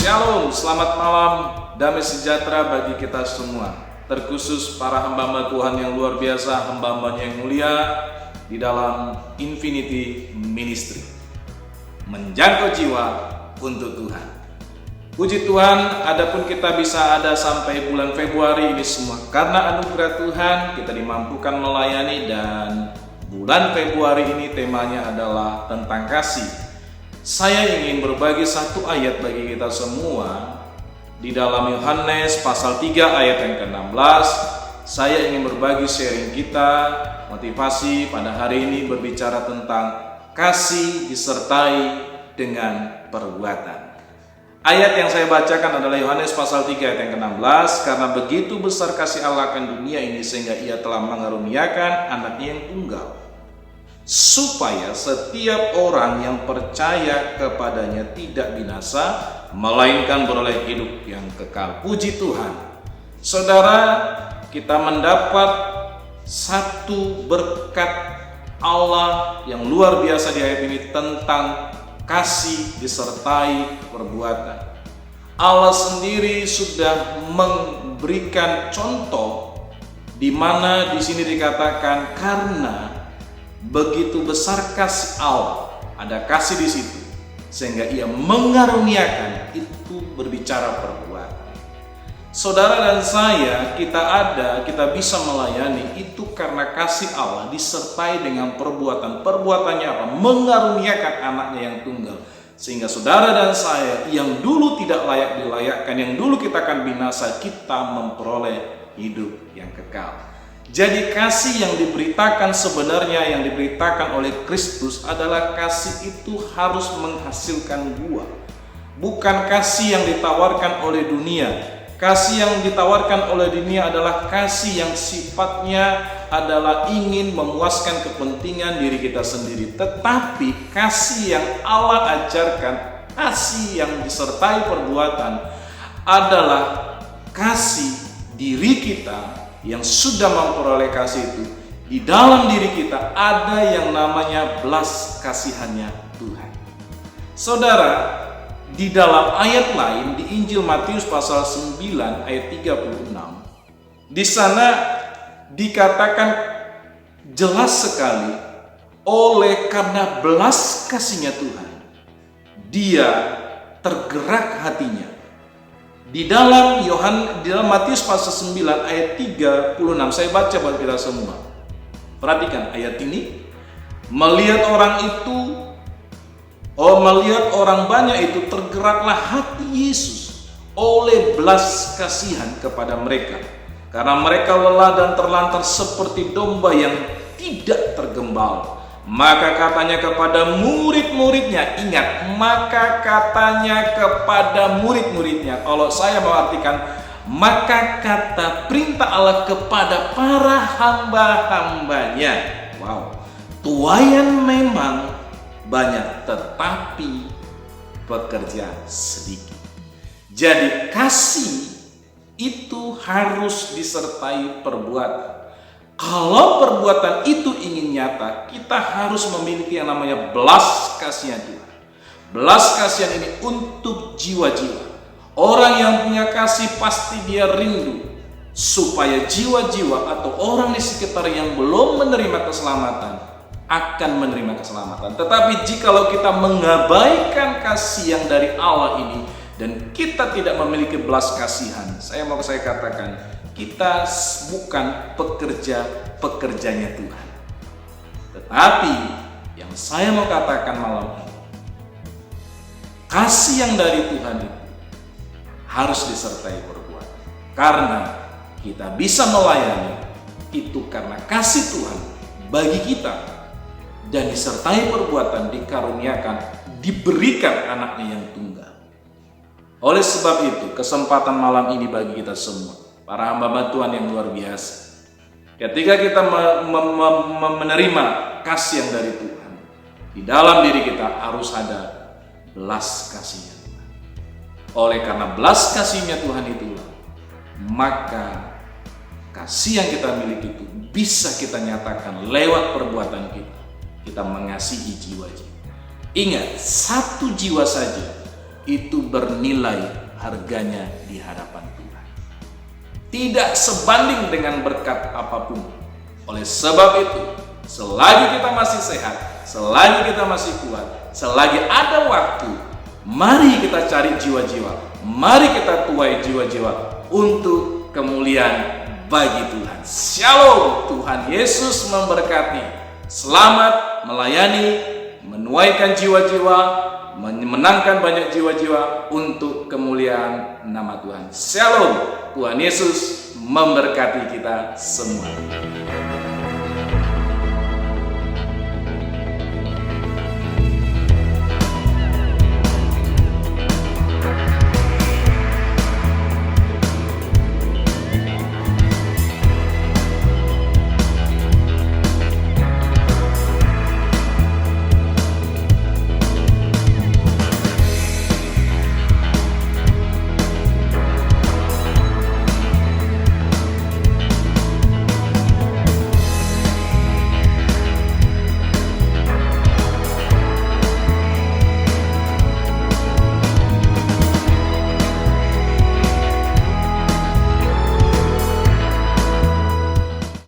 Shalom, selamat malam, damai sejahtera bagi kita semua. Terkhusus para hamba-hamba Tuhan yang luar biasa, hamba-hambanya yang mulia di dalam Infinity Ministry. Menjangkau jiwa untuk Tuhan. Puji Tuhan, adapun kita bisa ada sampai bulan Februari ini semua karena anugerah Tuhan kita dimampukan melayani, dan bulan Februari ini temanya adalah tentang kasih. Saya ingin berbagi satu ayat bagi kita semua di dalam Yohanes pasal 3 ayat yang ke-16. Saya ingin berbagi sharing kita, motivasi pada hari ini berbicara tentang kasih disertai dengan perbuatan. Ayat yang saya bacakan adalah Yohanes pasal 3 ayat yang ke-16. Karena begitu besar kasih Allah akan dunia ini sehingga ia telah mengaruniakan anaknya yang tunggal, supaya setiap orang yang percaya kepadanya tidak binasa, melainkan beroleh hidup yang kekal. Puji Tuhan. Saudara, kita mendapat satu berkat Allah yang luar biasa di ayat ini tentang kasih disertai perbuatan. Allah sendiri sudah memberikan contoh di mana di sini dikatakan karena begitu besar kasih Allah, ada kasih di situ, sehingga ia mengaruniakan, itu berbicara perbuatan. Saudara dan saya, kita bisa melayani itu karena kasih Allah disertai dengan perbuatan. Perbuatannya apa? Mengaruniakan anaknya yang tunggal. Sehingga saudara dan saya yang dulu tidak layak dilayakkan, yang dulu kita akan binasa, kita memperoleh hidup yang kekal. Jadi kasih yang diberitakan sebenarnya, yang diberitakan oleh Kristus adalah kasih itu harus menghasilkan buah. Bukan kasih yang ditawarkan oleh dunia. Kasih yang ditawarkan oleh dunia adalah kasih yang sifatnya adalah ingin memuaskan kepentingan diri kita sendiri. Tetapi kasih yang Allah ajarkan, kasih yang disertai perbuatan adalah kasih diri kita yang sudah memperoleh kasih itu. Di dalam diri kita ada yang namanya belas kasihannya Tuhan. Saudara, di dalam ayat lain di Injil Matius pasal 9 ayat 36, di sana dikatakan jelas sekali, oleh karena belas kasihnya Tuhan, dia tergerak hatinya. Di dalam Matius pasal 9 ayat 36, saya baca buat kita semua. Perhatikan ayat ini. Melihat orang banyak itu, tergeraklah hati Yesus oleh belas kasihan kepada mereka, karena mereka lelah dan terlantar seperti domba yang tidak tergembal. Maka katanya kepada murid-muridnya, ingat, maka katanya kepada murid-muridnya. Kalau saya mau artikan, maka kata perintah Allah kepada para hamba-hambanya. Wow, tuaian memang banyak, tetapi pekerja sedikit. Jadi kasih itu harus disertai perbuatan. Kalau perbuatan itu ingin nyata, kita harus memiliki yang namanya belas kasihan Tuhan. Belas kasihan ini untuk jiwa-jiwa. Orang yang punya kasih pasti dia rindu supaya jiwa-jiwa atau orang di sekitar yang belum menerima keselamatan akan menerima keselamatan. Tetapi jikalau kita mengabaikan kasih yang dari Allah ini dan kita tidak memiliki belas kasihan, saya katakan, kita bukan pekerjanya Tuhan. Tetapi yang saya mau katakan malam ini, kasih yang dari Tuhan itu harus disertai perbuatan. Karena kita bisa melayani itu karena kasih Tuhan bagi kita, dan disertai perbuatan, dikaruniakan, diberikan anaknya yang tunggal. Oleh sebab itu, kesempatan malam ini bagi kita semua, para hamba Tuhan yang luar biasa. Ketika kita menerima kasih yang dari Tuhan, di dalam diri kita harus ada belas kasihnya Tuhan. Oleh karena belas kasihnya Tuhan itulah, maka kasih yang kita miliki itu bisa kita nyatakan lewat perbuatan kita. Kita mengasihi jiwa-jiwa. Ingat, satu jiwa saja itu bernilai harganya di hadapan Tuhan. Tidak sebanding dengan berkat apapun. Oleh sebab itu, selagi kita masih sehat, selagi kita masih kuat, selagi ada waktu, mari kita cari jiwa-jiwa, mari kita tuai jiwa-jiwa untuk kemuliaan bagi Tuhan. Shalom, Tuhan Yesus memberkati. Selamat melayani, menuaikan jiwa-jiwa, memenangkan banyak jiwa-jiwa untuk kemuliaan nama Tuhan. Shalom, Tuhan Yesus memberkati kita semua.